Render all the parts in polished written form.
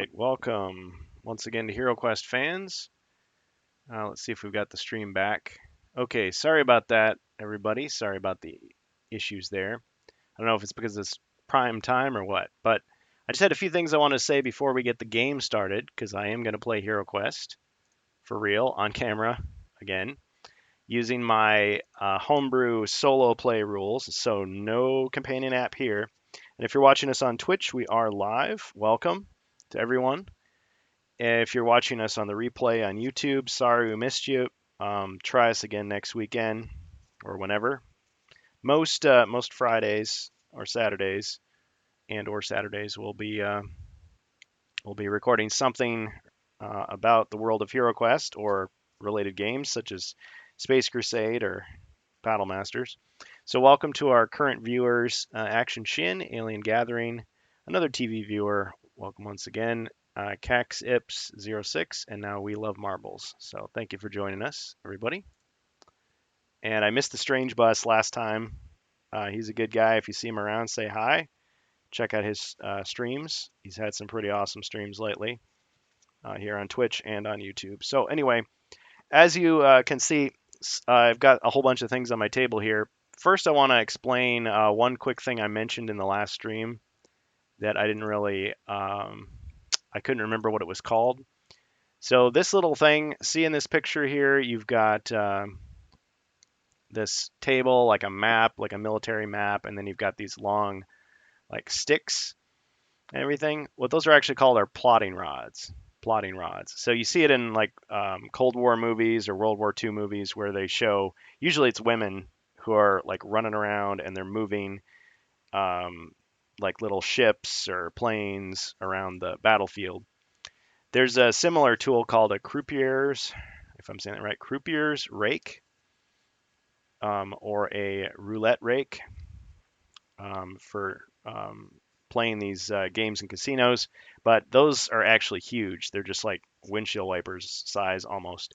right, welcome once again to Hero Quest fans. Let's see if we've got the stream back. Okay, sorry about that, everybody. Sorry about the issues there. I don't know if it's because it's prime time or what, but I just had a few things I want to say before we get the game started because I am going to play Hero Quest for real on camera again using my homebrew solo play rules. So, no companion app here. And if you're watching us on Twitch, we are live. Welcome to everyone. If you're watching us on the replay on YouTube, sorry we missed you. Try us again next weekend or whenever. Most Fridays or Saturdays or Saturdays we'll be recording something about the world of HeroQuest or related games such as Space Crusade or Battle Masters. So welcome to our current viewers, Action Shin, Alien Gathering, another TV viewer. Welcome once again, Cax Ips 06, and now We Love Marbles. So thank you for joining us, everybody. And I missed the Strange Bus last time. He's a good guy. If you see him around, say hi. Check out his streams. He's had some pretty awesome streams lately here on Twitch and on YouTube. So anyway, as you can see, I've got a whole bunch of things on my table here. First, I want to explain one quick thing I mentioned in the last stream that I didn't really, I couldn't remember what it was called. So this little thing, see in this picture here, you've got this table, like a map, like a military map, and then you've got these long, like sticks and everything. What those are actually called are plotting rods. Plotting rods. So you see it in like Cold War movies or World War II movies where they show, usually it's women who are like running around and they're moving um, like little ships or planes around the battlefield. There's a similar tool called a croupier's, if I'm saying that right, croupier's rake or a roulette rake for playing these games in casinos. But those are actually huge. They're just like windshield wipers size almost.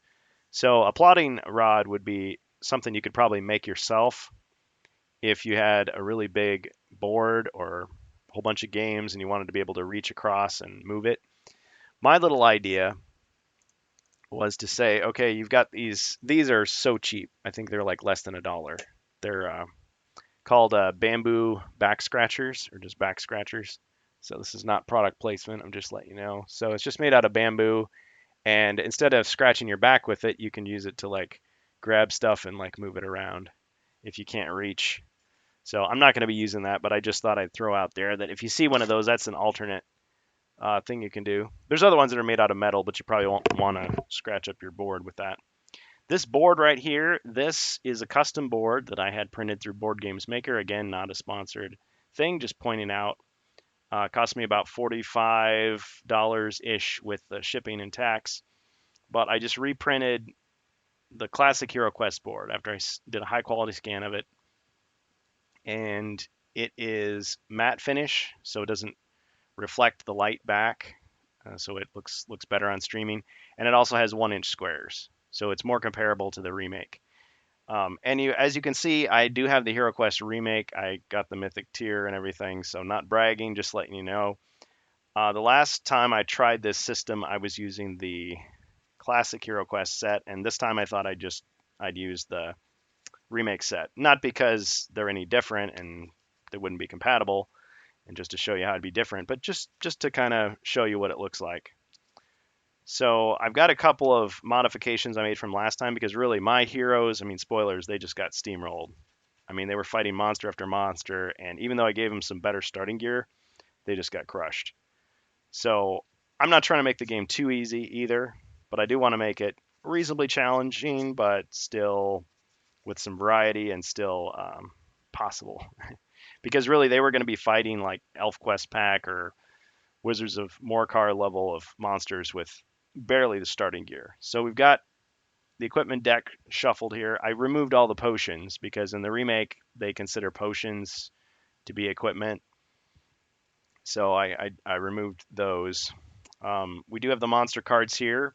So a plotting rod would be something you could probably make yourself if you had a really big board or a whole bunch of games and you wanted to be able to reach across and move it. My little idea was to say, okay, you've got these. These are so cheap. I think they're like less than $1. They're called bamboo back scratchers or just back scratchers. So this is not product placement. I'm just letting you know. So it's just made out of bamboo, and instead of scratching your back with it, you can use it to like grab stuff and like move it around if you can't reach. So I'm not going to be using that, but I just thought I'd throw out there that if you see one of those, that's an alternate thing you can do. There's other ones that are made out of metal, but you probably won't want to scratch up your board with that. This board right here, this is a custom board that I had printed through Board Games Maker. Again, not a sponsored thing, just pointing out. Cost me about $45-ish with the shipping and tax. But I just reprinted the classic HeroQuest board after I did a high quality scan of it. And it is matte finish, so it doesn't reflect the light back. So it looks better on streaming. And it also has 1-inch squares. So it's more comparable to the remake. As you can see, I do have the HeroQuest remake. I got the Mythic tier and everything, so not bragging, just letting you know. The last time I tried this system, I was using the classic HeroQuest set, and this time I thought I'd use the remake set. Not because they're any different and they wouldn't be compatible, and just to show you how it'd be different, but just to kind of show you what it looks like. So I've got a couple of modifications I made from last time because really my heroes, I mean spoilers, they just got steamrolled. I mean they were fighting monster after monster, and even though I gave them some better starting gear, they just got crushed. So I'm not trying to make the game too easy either, but I do want to make it reasonably challenging, but still with some variety and still possible. Because really they were going to be fighting like ElfQuest pack or Wizards of Morcar level of monsters with barely the starting gear. So we've got the equipment deck shuffled here. I removed all the potions because in the remake they consider potions to be equipment. So I removed those. We do have the monster cards here.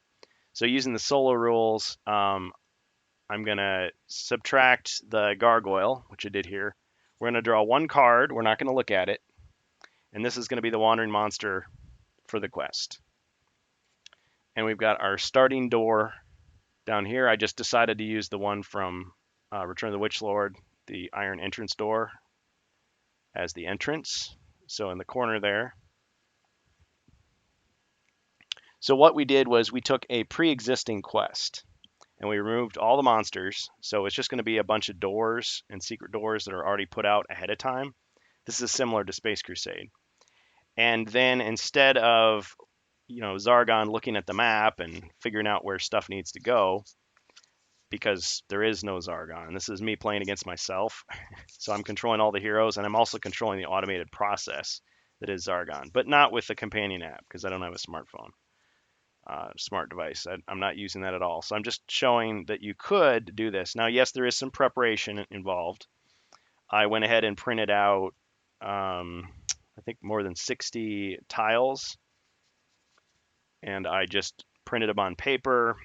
So using the solo rules, I'm going to subtract the gargoyle, which I did here. We're going to draw one card. We're not going to look at it. And this is going to be the wandering monster for the quest. And we've got our starting door down here. I just decided to use the one from Return of the Witch Lord, the iron entrance door, as the entrance. So in the corner there. So what we did was we took a pre-existing quest and we removed all the monsters. So it's just going to be a bunch of doors and secret doors that are already put out ahead of time. This is similar to Space Crusade. And then instead of, Zargon looking at the map and figuring out where stuff needs to go, because there is no Zargon. This is me playing against myself. So I'm controlling all the heroes, and I'm also controlling the automated process that is Zargon, but not with the companion app because I don't have a smartphone, smart device. I'm not using that at all. So I'm just showing that you could do this. Now, yes, there is some preparation involved. I went ahead and printed out, I think, more than 60 tiles, and I just printed them on paper,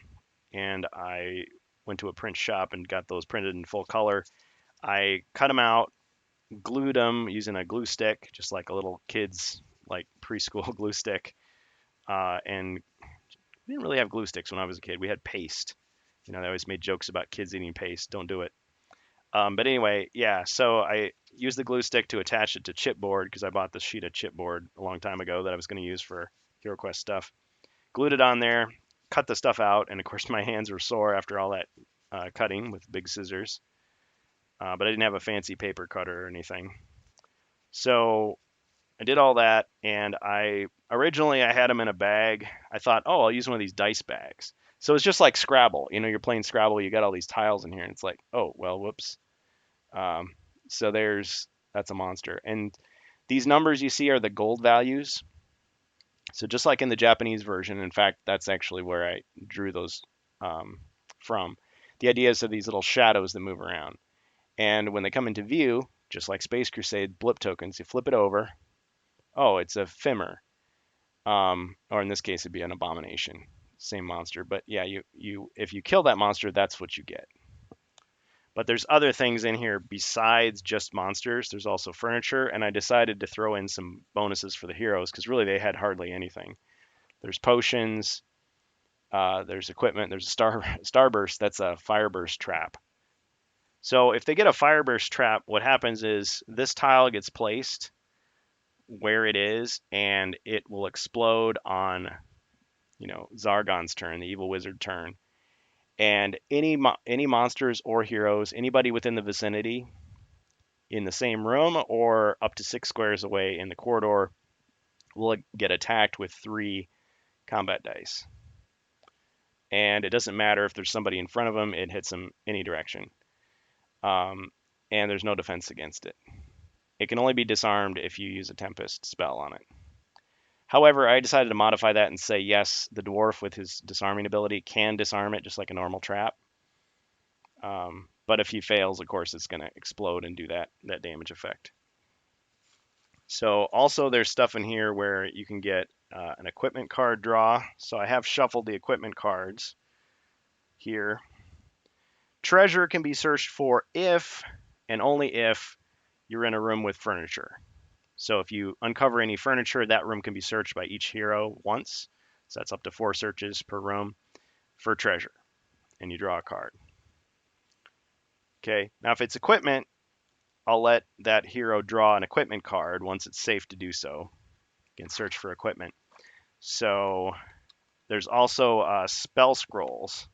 and I went to a print shop and got those printed in full color. I cut them out, glued them using a glue stick, just like a little kid's like preschool glue stick. And we didn't really have glue sticks when I was a kid. We had paste. They always made jokes about kids eating paste. Don't do it. But anyway, yeah. So I used the glue stick to attach it to chipboard because I bought this sheet of chipboard a long time ago that I was going to use for HeroQuest stuff. Glued it on there, cut the stuff out, and of course my hands were sore after all that cutting with big scissors. But I didn't have a fancy paper cutter or anything. So I did all that, and originally I had them in a bag. I thought, oh, I'll use one of these dice bags. So it's just like Scrabble. You're playing Scrabble, you got all these tiles in here, and it's like, oh, well, whoops. So that's a monster. And these numbers you see are the gold values. So just like in the Japanese version, in fact, that's actually where I drew those from. The idea is of these little shadows that move around. And when they come into view, just like Space Crusade blip tokens, you flip it over. Oh, it's a Fimmer. Or in this case, it'd be an Abomination. Same monster. But yeah, if you kill that monster, that's what you get. But there's other things in here besides just monsters. There's also furniture, and I decided to throw in some bonuses for the heroes because really they had hardly anything. There's potions, there's equipment, there's a starburst. That's a fireburst trap. So if they get a fireburst trap, what happens is this tile gets placed where it is, and it will explode on, Zargon's turn, the evil wizard turn. And any monsters or heroes, anybody within the vicinity, in the same room or up to 6 squares away in the corridor, will get attacked with 3 combat dice. And it doesn't matter if there's somebody in front of them; it hits them any direction. And there's no defense against it. It can only be disarmed if you use a Tempest spell on it. However, I decided to modify that and say, yes, the dwarf with his disarming ability can disarm it just like a normal trap. But if he fails, of course, it's going to explode and do that damage effect. So also there's stuff in here where you can get an equipment card draw. So I have shuffled the equipment cards here. Treasure can be searched for if and only if you're in a room with furniture. So if you uncover any furniture, that room can be searched by each hero once. So that's up to 4 searches per room for treasure. And you draw a card. Okay, now if it's equipment, I'll let that hero draw an equipment card once it's safe to do so. You can search for equipment. So there's also spell scrolls.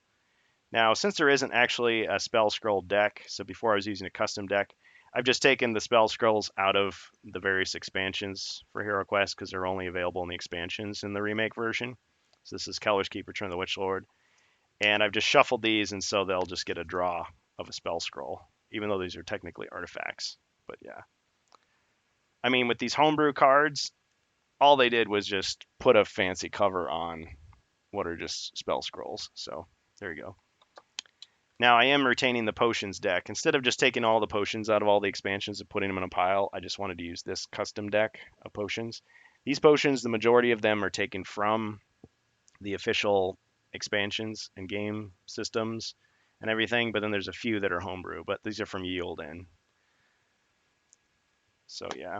Now, since there isn't actually a spell scroll deck, so before I was using a custom deck, I've just taken the spell scrolls out of the various expansions for HeroQuest because they're only available in the expansions in the remake version. So this is Keller's Keep, Return of the Witch Lord. And I've just shuffled these, and so they'll just get a draw of a spell scroll, even though these are technically artifacts. But yeah. I mean, with these homebrew cards, all they did was just put a fancy cover on what are just spell scrolls. So there you go. Now I am retaining the potions deck. Instead of just taking all the potions out of all the expansions and putting them in a pile, I just wanted to use this custom deck of potions. These potions, the majority of them are taken from the official expansions and game systems and everything, but then there's a few that are homebrew, but these are from Ye Olde Inn. So yeah.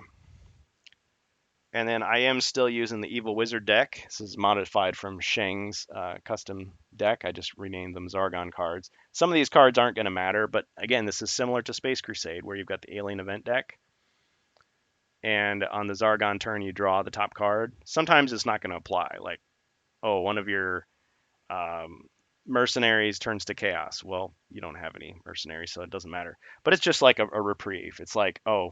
And then I am still using the Evil Wizard deck. This is modified from Sheng's custom deck. I just renamed them Zargon cards. Some of these cards aren't going to matter, but again, this is similar to Space Crusade, where you've got the Alien Event deck. And on the Zargon turn, you draw the top card. Sometimes it's not going to apply. Like, oh, one of your um, mercenaries turns to chaos. Well, you don't have any mercenaries, so it doesn't matter. But it's just like a reprieve. It's like, oh,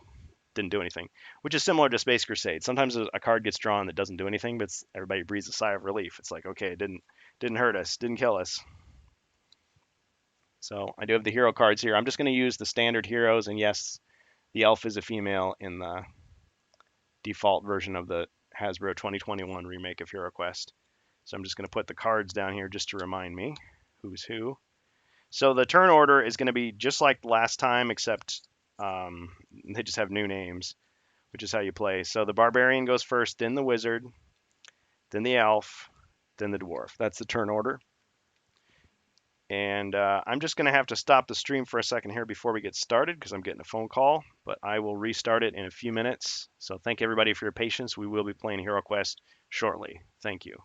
didn't do anything, which is similar to Space Crusade. Sometimes a card gets drawn that doesn't do anything, but everybody breathes a sigh of relief. It's like, okay, it didn't hurt us, didn't kill us. So I do have the hero cards here. I'm just going to use the standard heroes, and yes, the elf is a female in the default version of the Hasbro 2021 remake of HeroQuest. So I'm just going to put the cards down here just to remind me who's who. So the turn order is going to be just like last time, except they just have new names, which is how you play. So the barbarian goes first, then the wizard, then the elf, then the dwarf. That's the turn order. And I'm just going to have to stop the stream for a second here before we get started because I'm getting a phone call, but I will restart it in a few minutes. So thank everybody for your patience. We will be playing HeroQuest shortly. Thank you.